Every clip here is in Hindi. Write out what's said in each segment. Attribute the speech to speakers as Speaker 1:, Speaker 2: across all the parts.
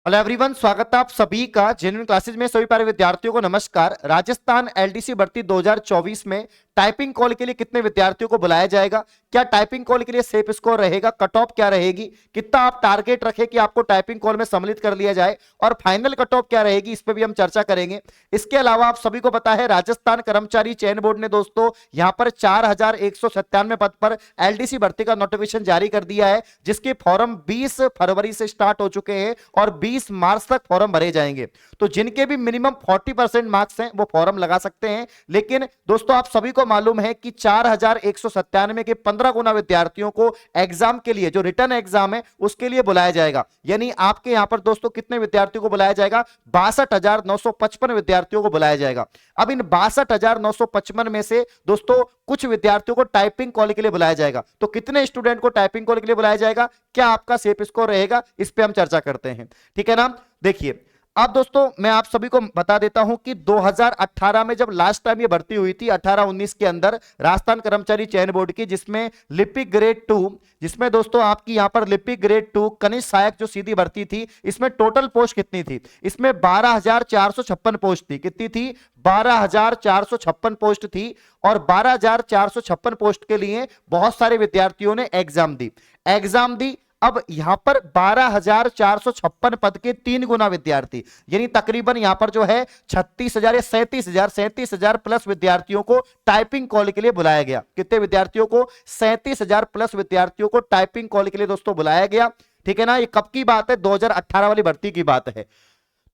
Speaker 1: हेलो एवरीवन, स्वागत है आप सभी का जेन्युइन क्लासेज में। सभी प्यारे विद्यार्थियों को नमस्कार। राजस्थान एलडीसी भर्ती 2024 में टाइपिंग कॉल के लिए कितने विद्यार्थियों को बुलाया जाएगा, क्या टाइपिंग कॉल के लिए सेफ स्कोर रहेगा, कट ऑफ क्या रहेगी, कितना आप टारगेट रखें कि आपको टाइपिंग कॉल में सम्मिलित कर लिया जाए और फाइनल कट ऑफ क्या रहेगी, इस पर भी हम चर्चा करेंगे। इसके अलावा आप सभी को पता है राजस्थान कर्मचारी चयन बोर्ड ने दोस्तों यहां पर 4197 पद पर एलडीसी भर्ती का नोटिफिकेशन जारी कर दिया है, जिसके फॉर्म 20 फरवरी से स्टार्ट हो चुके हैं और 20 मार्च तक फॉर्म भरे जाएंगे। तो जिनके भी मिनिमम 40% मार्क्स हैं वो फॉर्म लगा सकते हैं। लेकिन दोस्तों आप सभी को मालूम है कि 4197 के 15 गुना विद्यार्थियों को एग्जाम के लिए, जो रिटर्न एग्जाम है उसके लिए बुलाया जाएगा। यानी आपके यहां पर दोस्तों कितने विद्यार्थियों को बुलाया जाएगा? 62,955 विद्यार्थियों को बुलाया जाएगा। अब इन 62,955 में से दोस्तों कुछ विद्यार्थियों को टाइपिंग कॉल के लिए बुलाया जाएगा। तो कितने स्टूडेंट को टाइपिंग कॉल के लिए बुलाया जाएगा, क्या आपका सेफ स्कोर रहेगा, इस पे हम चर्चा करते हैं। ठीक है ना। देखिए अब दोस्तों मैं आप सभी को बता देता हूं कि 2018 में जब लास्ट टाइम ये भर्ती हुई थी 18-19 के अंदर राजस्थान कर्मचारी चयन बोर्ड की, जिसमें लिपिक ग्रेड 2, जिसमें दोस्तों आपकी यहां पर लिपिक ग्रेड 2 कनिष्ठ सहायक जो सीधी भर्ती थी, इसमें टोटल पोस्ट कितनी थी? इसमें 12,456 पोस्ट थी। कितनी थी? 12,456 पोस्ट थी। और 12,456 पोस्ट के लिए बहुत सारे विद्यार्थियों ने एग्जाम दी। अब यहां पर 12,456 पद के 3 गुना विद्यार्थी, यानी तकरीबन यहां पर जो है 36,000 या 37,000 प्लस विद्यार्थियों को टाइपिंग कॉल के लिए बुलाया गया। कितने विद्यार्थियों को? 37,000 प्लस विद्यार्थियों को टाइपिंग कॉल के लिए दोस्तों बुलाया गया। ठीक है ना। ये कब की बात है? 2018 वाली भर्ती की बात है।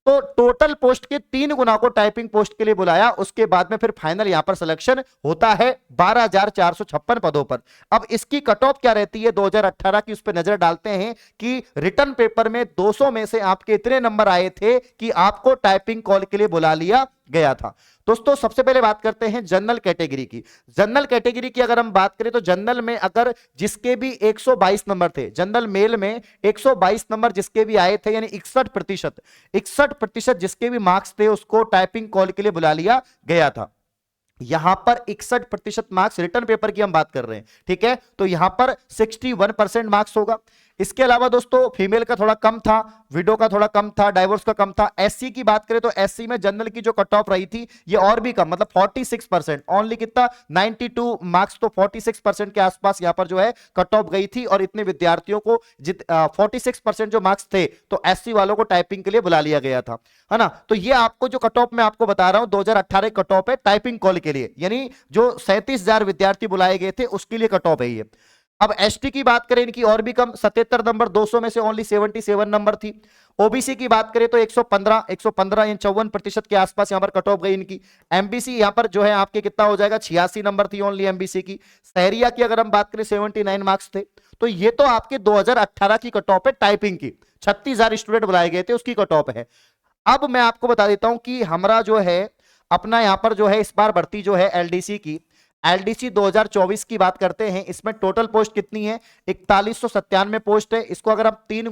Speaker 1: तो टोटल पोस्ट के 3 गुना को टाइपिंग पोस्ट के लिए बुलाया। उसके बाद में फिर फाइनल यहां पर सिलेक्शन होता है 12,456 पदों पर। अब इसकी कट ऑफ क्या रहती है 2018 की, उस पर नजर डालते हैं कि रिटर्न पेपर में 200 में से आपके इतने नंबर आए थे कि आपको टाइपिंग कॉल के लिए बुला लिया गया था। दोस्तों सबसे पहले बात करते हैं जनरल कैटेगरी की। जनरल कैटेगरी की अगर हम बात करें तो जनरल में अगर जिसके भी 122 नंबर थे, जनरल मेल में 122 नंबर जिसके भी आए थे, यानी 61% जिसके भी मार्क्स थे उसको टाइपिंग कॉल के लिए बुला लिया गया था। यहां पर 61% मार्क्स रिटर्न पेपर की हम बात कर रहे हैं। ठीक है। तो यहां पर 61% मार्क्स होगा। इसके अलावा दोस्तों फीमेल का थोड़ा कम था, विडो का थोड़ा कम था, डाइवोर्स का कम था। एससी की बात करें तो एससी में जनरल की जो कट ऑफ रही थी ये और भी कम, मतलब 46%, ओनली कितना 92 मार्क्स। तो 46% के आसपास यहां पर जो है कट ऑफ गई थी और इतने विद्यार्थियों को 46% जो मार्क्स थे तो एससी वालों को टाइपिंग के लिए बुला लिया गया था, है ना। तो ये आपको जो कट ऑफ मैं आपको बता रहा हूं 2018 कट ऑफ है टाइपिंग कॉल के लिए, यानी जो 37,000 विद्यार्थी बुलाए गए थे उसके लिए कट ऑफ है ये। अब एसटी की बात करें इनकी और भी कम, 77 नंबर, 200 में से ओनली 77 नंबर थी। ओबीसी की बात करें तो 115 यानी 54% के आसपास यहां पर कट ऑफ गई इनकी। एमबीसी यहां पर जो है आपके कितना हो जाएगा, 86 नंबर थी ओनली एमबीसी की। सहरिया की अगर हम बात करें 79 मार्क्स थे। तो ये तो आपके 2018 की कट ऑफ है टाइपिंग की, 36,000 स्टूडेंट बुलाए गए थे उसकी कट ऑफ है। अब मैं आपको बता देता हूं कि हमारा जो है अपना यहां पर जो है इस बार भर्ती जो है एलडीसी की, एलडीसी 2024 की बात करते हैं। इसमें टोटल पोस्ट कितनी है? 4197 पोस्ट है। इसको अगर हम 3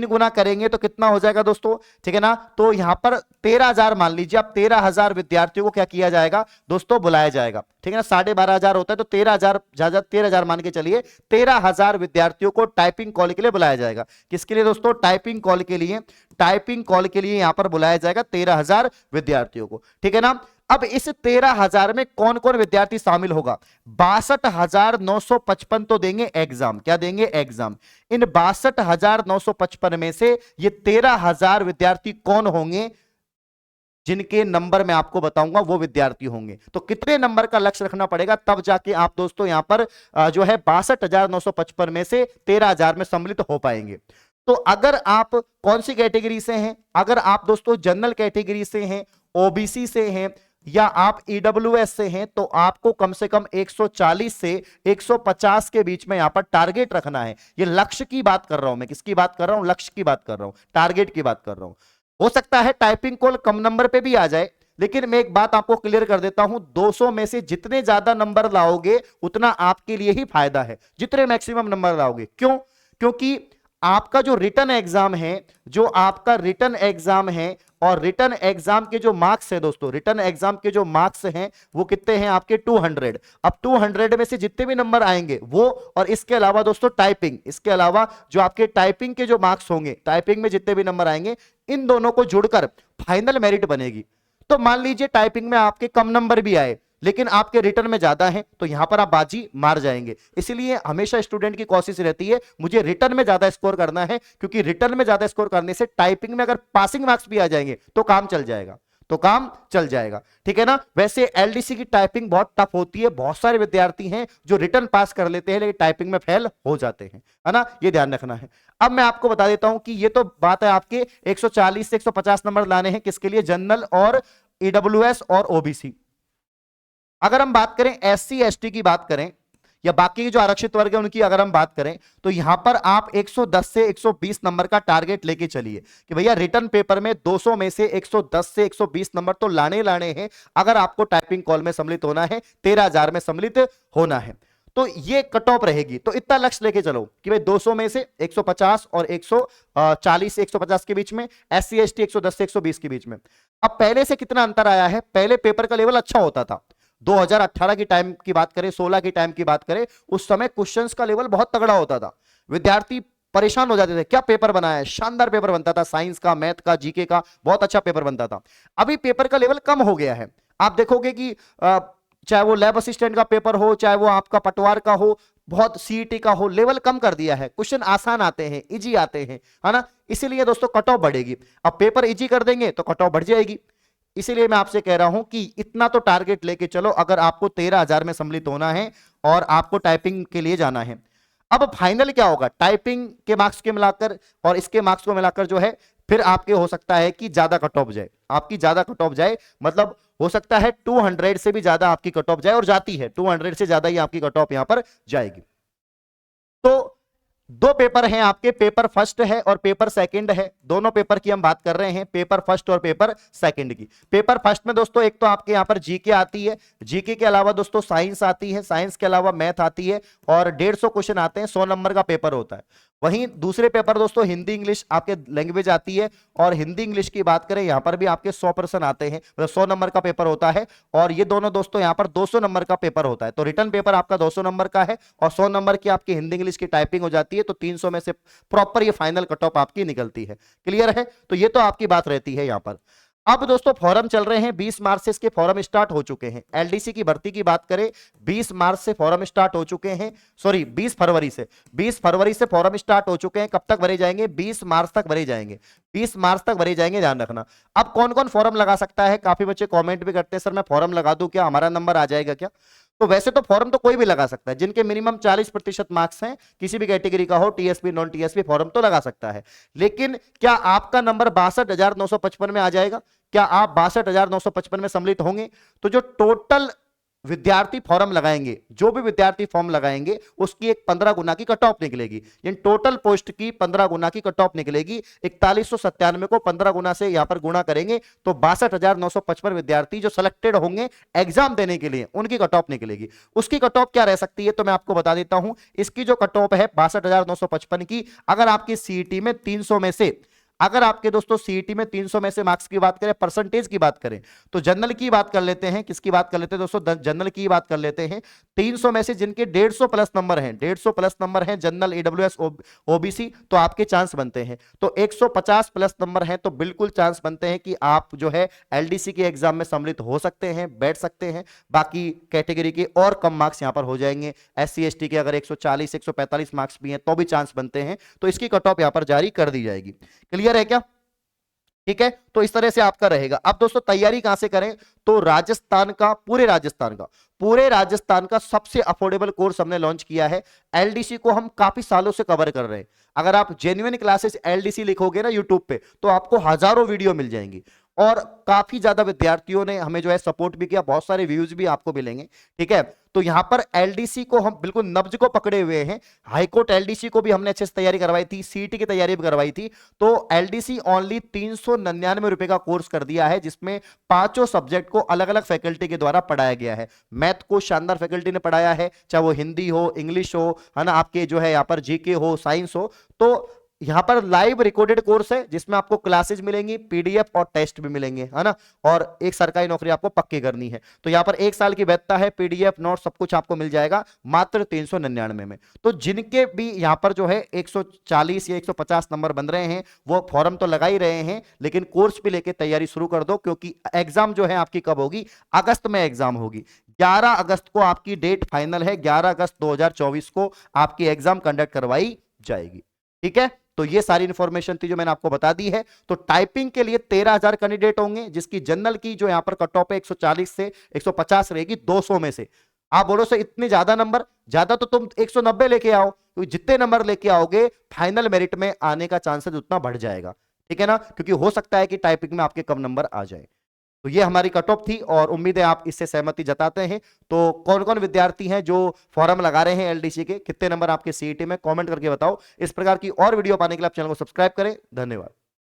Speaker 1: गुना करेंगे तो कितना हो जाएगा दोस्तों? ठीक है ना। तो यहां पर 13,000 मान लीजिए, अब 13,000 विद्यार्थियों को क्या किया जाएगा दोस्तों? बुलाया जाएगा। ठीक है ना। 12,500 होता है तो 13,000 मान के चलिए, 13,000 विद्यार्थियों को टाइपिंग कॉल के लिए बुलाया जाएगा। किसके लिए दोस्तों? टाइपिंग कॉल के लिए। टाइपिंग कॉल के लिए यहां पर बुलाया जाएगा 13,000 विद्यार्थियों को। ठीक है ना। अब इस 13,000 में कौन कौन विद्यार्थी शामिल होगा? 62,955 तो देंगे एग्जाम। क्या देंगे? एग्जाम। इन 62,955 में से ये 13,000 विद्यार्थी कौन होंगे? जिनके नंबर मैं आपको बताऊंगा वो विद्यार्थी होंगे। तो कितने नंबर का लक्ष्य रखना पड़ेगा तब जाके आप दोस्तों यहां पर जो है 62,955 में से 13,000 में सम्मिलित हो पाएंगे। तो अगर आप कौन सी कैटेगरी से हैं, अगर आप दोस्तों जनरल कैटेगरी से हैं, ओबीसी से हैं या आप ईडब्ल्यूएस से हैं, तो आपको कम से कम 140 से 150 के बीच में यहां पर टारगेट रखना है। ये लक्ष्य की बात कर रहा हूं मैं। किसकी बात कर रहा हूं? लक्ष्य की बात कर रहा हूं, टारगेट की बात कर रहा हूं। हो सकता है टाइपिंग कॉल कम नंबर पे भी आ जाए, लेकिन मैं एक बात आपको क्लियर कर देता हूं, 200 में से जितने ज्यादा नंबर लाओगे उतना आपके लिए ही फायदा है, जितने मैक्सिमम नंबर लाओगे। क्यों? क्योंकि आपका जो रिटर्न एग्जाम है, जो आपका रिटर्न एग्जाम है और रिटर्न एग्जाम के जो मार्क्स है दोस्तों, रिटर्न एग्जाम के जो मार्क्स हैं वो कितने हैं आपके 200। अब 200 में से जितने भी नंबर आएंगे वो, और इसके अलावा दोस्तों टाइपिंग, इसके अलावा जो आपके टाइपिंग के जो मार्क्स होंगे, टाइपिंग में जितने भी नंबर आएंगे, इन दोनों को जुड़कर फाइनल मेरिट बनेगी। तो मान लीजिए टाइपिंग में आपके कम नंबर भी आए लेकिन आपके रिटर्न में ज्यादा है, तो यहां पर आप बाजी मार जाएंगे। इसलिए हमेशा स्टूडेंट की कोशिश रहती है मुझे रिटर्न में ज्यादा स्कोर करना है, क्योंकि रिटर्न में ज्यादा स्कोर करने से टाइपिंग में अगर पासिंग मार्क्स भी आ जाएंगे तो काम चल जाएगा, तो काम चल जाएगा, ठीक है ना। वैसे एलडीसी की टाइपिंग बहुत टफ होती है, बहुत सारे विद्यार्थी हैं जो रिटर्न पास कर लेते हैं लेकिन टाइपिंग में फेल हो जाते हैं, है ना, ये ध्यान रखना है। अब मैं आपको बता देता हूं कि ये तो बात है आपके 140 से 150 नंबर लाने हैं, किसके लिए, जनरल और ईडब्ल्यूएस और ओबीसी। अगर हम बात करें एससी एसटी की बात करें या बाकी के जो आरक्षित वर्ग है उनकी अगर हम बात करें, तो यहां पर आप 110 से 120 नंबर का टारगेट लेके चलिए कि भैया रिटर्न पेपर में 200 में से 110 से 120 नंबर तो लाने हैं अगर आपको टाइपिंग कॉल में सम्मिलित होना है, 13,000 में सम्मिलित होना है, तो ये कट ऑफ रहेगी। तो इतना लक्ष्य लेके चलो कि भाई 200 में से 150 और 140 से 150 के बीच में, एससी एसटी 110 से 120 के बीच में। अब पहले से कितना अंतर आया है, पहले पेपर का लेवल अच्छा होता था, 2018 की टाइम की बात करें, 16 की टाइम की बात करें, उस समय क्वेश्चंस का लेवल बहुत तगड़ा होता था, विद्यार्थी परेशान हो जाते थे, क्या पेपर बनाया है, शानदार पेपर बनता था, साइंस का, मैथ का, जीके का, बहुत अच्छा पेपर बनता था। अभी पेपर का लेवल कम हो गया है, आप देखोगे कि चाहे वो लैब असिस्टेंट का पेपर हो, चाहे वो आपका पटवार का हो, बहुत सीईटी का हो, लेवल कम कर दिया है, क्वेश्चन आसान आते हैं, इजी आते हैं, है ना। इसीलिए दोस्तों कट ऑफ बढ़ेगी, अब पेपर इजी कर देंगे तो कट ऑफ बढ़ जाएगी। इसीलिए मैं आपसे कह रहा हूं कि इतना तो टारगेट लेके चलो अगर आपको 13,000 में सम्मिलित होना है और आपको टाइपिंग के लिए जाना है। अब फाइनल क्या होगा, टाइपिंग के मार्क्स के मिलाकर और इसके मार्क्स को मिलाकर जो है, फिर आपके हो सकता है कि ज्यादा कट ऑफ जाए, आपकी ज्यादा कट ऑफ जाए, मतलब हो सकता है 200 से भी ज्यादा आपकी कट ऑफ जाए, और जाती है 200 से ज्यादा ही आपकी कट ऑफ यहां पर जाएगी। तो दो पेपर हैं आपके, पेपर फर्स्ट है और पेपर सेकंड है, दोनों पेपर की हम बात कर रहे हैं, पेपर फर्स्ट और पेपर सेकंड की। पेपर फर्स्ट में दोस्तों एक तो आपके यहां पर जीके आती है, जीके के अलावा दोस्तों साइंस आती है, साइंस के अलावा मैथ आती है, और 150 क्वेश्चन आते हैं, 100 नंबर का पेपर होता है। वहीं दूसरे पेपर दोस्तों हिंदी इंग्लिश आपके लैंग्वेज आती है, और हिंदी इंग्लिश की बात करें यहां पर भी आपके 100% आते हैं, मतलब 100 नंबर का पेपर होता है, और ये दोनों दोस्तों यहां पर 200 नंबर का पेपर होता है। तो रिटर्न पेपर आपका 200 नंबर का है और 100 नंबर की आपकी हिंदी इंग्लिश की टाइपिंग हो जाती है, तो 300 में से प्रॉपर ये फाइनल कट ऑफ आपकी निकलती है। क्लियर है, तो ये तो आपकी बात रहती है यहां पर। अब दोस्तों फॉर्म चल रहे हैं, 20 मार्च से इसके फॉर्म स्टार्ट हो चुके हैं। एलडीसी की भर्ती की बात करें, 20 मार्च से फॉर्म स्टार्ट हो चुके हैं, सॉरी 20 फरवरी से फॉर्म स्टार्ट हो चुके हैं। कब तक भरे जाएंगे, 20 मार्च तक भरे जाएंगे, 20 मार्च तक भरे जाएंगे, ध्यान रखना। अब कौन कौन फॉर्म लगा सकता है, काफी बच्चे कमेंट भी करते हैं सर मैं फॉर्म लगा दूं क्या, हमारा नंबर आ जाएगा क्या। तो वैसे तो फॉर्म तो कोई भी लगा सकता है, जिनके मिनिमम 40% मार्क्स हैं, किसी भी कैटेगरी का हो, टीएसपी नॉन टीएसपी, फॉर्म तो लगा सकता है। लेकिन क्या आपका नंबर 62,955 में आ जाएगा, क्या आप 62,955 में सम्मिलित होंगे। तो जो टोटल विद्यार्थी फॉर्म लगाएंगे, जो भी विद्यार्थी फॉर्म लगाएंगे उसकी एक 15 गुना की कट ऑफ निकलेगी, इन टोटल पोस्ट की 15 गुना की कट ऑफ निकलेगी। 4197 को 15 गुना से यहां पर गुणा करेंगे तो 62,955 विद्यार्थी जो सिलेक्टेड होंगे एग्जाम देने के लिए, उनकी कट ऑफ निकलेगी। उसकी कट ऑफ क्या रह सकती है तो मैं आपको बता देता हूं। इसकी जो कट ऑफ है 62,955 की, अगर आपकी सीईटी में 300 में से, अगर आपके दोस्तों सीईटी में 300 में से मार्क्स की बात करें, परसेंटेज की बात करें, तो जनरल की बात कर लेते हैं, किसकी बात कर लेते हैं दोस्तों, जनरल की बात कर लेते हैं। 300 में से जिनके 150 प्लस नंबर हैं, 150 प्लस नंबर हैं जनरल, ईडब्ल्यूएस, ओबीसी, तो आपके चांस बनते हैं। तो 150 प्लस नंबर हैं तो बिल्कुल चांस बनते हैं कि आप जो है एलडीसी के एग्जाम में सम्मिलित हो सकते हैं, बैठ सकते हैं। बाकी कैटेगरी के और कम मार्क्स यहां पर हो जाएंगे, एससी एसटी के अगर 140 145 मार्क्स भी हैं तो भी चांस बनते हैं, तो इसकी कट ऑफ यहां पर जारी कर दी जाएगी। क्लियर है क्या, ठीक है। तो इस तरह से आपका रहेगा। अब दोस्तों तैयारी कहां से करें, तो राजस्थान का, पूरे राजस्थान का सबसे अफोर्डेबल कोर्स हमने लॉन्च किया है। एलडीसी को हम काफी सालों से कवर कर रहे हैं। अगर आप जेन्युइन क्लासेस एलडीसी लिखोगे ना यूट्यूब पे, तो आपको हजारों वीडियो मिल जाएंगी, और काफी ज्यादा विद्यार्थियों ने हमें जो है सपोर्ट भी किया, बहुत सारे व्यूज भी आपको मिलेंगे, ठीक है। तो यहां पर एलडीसी को हम बिल्कुल नब्ज को पकड़े हुए हैं। हाईकोर्ट एलडीसी को भी हमने अच्छे से तैयारी करवाई थी, सीईटी की तैयारी भी करवाई थी। तो एलडीसी ओनली 399 रुपए का कोर्स कर दिया है, जिसमें पांचों सब्जेक्ट को अलग अलग फैकल्टी के द्वारा पढ़ाया गया है। मैथ को शानदार फैकल्टी ने पढ़ाया है, चाहे वो हिंदी हो, इंग्लिश हो, है ना, आपके जो है यहाँ पर जीके हो, साइंस हो। तो यहां पर लाइव रिकॉर्डेड कोर्स है जिसमें आपको क्लासेज मिलेंगी, पीडीएफ और टेस्ट भी मिलेंगे, है ना। और एक सरकारी नौकरी आपको पक्की करनी है, तो यहां पर 1 साल की वैधता है, पीडीएफ नोट सब कुछ आपको मिल जाएगा मात्र 399 में। तो जिनके भी यहां पर जो है 140 या 150 नंबर बन रहे हैं वो फॉर्म तो लगा ही रहे हैं, लेकिन कोर्स भी लेके तैयारी शुरू कर दो, क्योंकि एग्जाम जो है आपकी कब होगी, अगस्त में एग्जाम होगी। 11 अगस्त को आपकी डेट फाइनल है, 11 अगस्त 2024 को आपकी एग्जाम कंडक्ट करवाई जाएगी। ठीक है, तो ये सारी इंफॉर्मेशन थी जो मैंने आपको बता दी है। तो टाइपिंग के लिए 13,000 कैंडिडेट होंगे, जिसकी जनरल की जो यहां पर कट ऑफ है 140 से 150 रहेगी 200 में से। आप बोलो से इतने ज्यादा नंबर, ज्यादा तो तुम 190 लेके आओ, क्योंकि जितने नंबर लेके आओगे फाइनल मेरिट में आने का चांसेस उतना बढ़ जाएगा। ठीक है ना, क्योंकि हो सकता है कि टाइपिंग में आपके कम नंबर आ जाए। तो ये हमारी कट ऑफ थी और उम्मीद है आप इससे सहमति जताते हैं। तो कौन कौन विद्यार्थी हैं जो फॉर्म लगा रहे हैं एलडीसी के, कितने नंबर आपके सीईटी में, कमेंट करके बताओ। इस प्रकार की और वीडियो पाने के लिए आप चैनल को सब्सक्राइब करें। धन्यवाद।